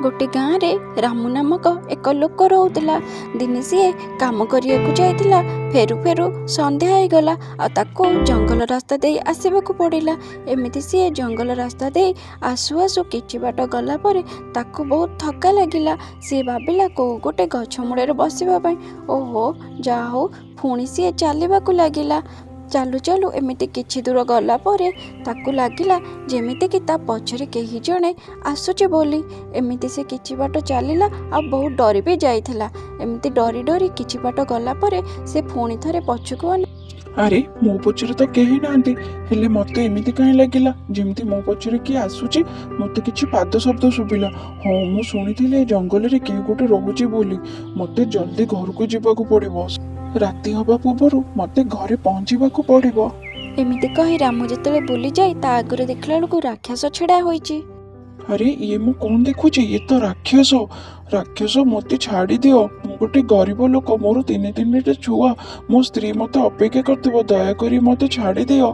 गोटे गाँव रे रामू नामक एक लोक रोला। दिने सी काम करिया जाइतिला। फेरु फेरु संध्या हो गला आ ताको जंगल रास्ता दे आसवाक पड़िला। एमिति सी जंगल रास्ता दे आसु आसु किछि बाट गला परे ताको बहुत थका लगिला। सी भाबिला को गोटे गछ मूले बसिबा पई। ओहो जा हो पुणी सी चलवाक लगिला। चालू चालू एमिति किछि दूर गला परे ताकू लागिला जेमिति कि ता पछरे केही जणे आसुचे बोली। एमिति से किछि बाट चलिला आ बहुत डरी भी जाइथिला। एमिति डरी डरी किछि बाट गला परे से पुणी थरे पछकु अरे मो पछरे तो केही नांती हेले मते एमिति काहे लागिला जेमिति मो पछरे कि आसुची। मते किछि पाद शब्द सुबिला। हां मु सुनिथिले जंगल रे के गोटे रहूची बोली। मते जल्दी घर को जीवाकू पड़िबो। राति हवा पूर्व मते घरे पहुँचवाक पड़िबो। एमिति कही रामू जेतले बुली जाई ता आगरे देखला बेलकु राक्षस छेड़ा होईची। अरे ये मु कौन देखुची ये तो राक्षस। राक्षस मते छाड़ी दियो। मु गोटे गरीब लोक मोर तीन छुआ। मो स्त्री मते अपेक्षा करथिबो। दया करी मते छाड़ी दियो।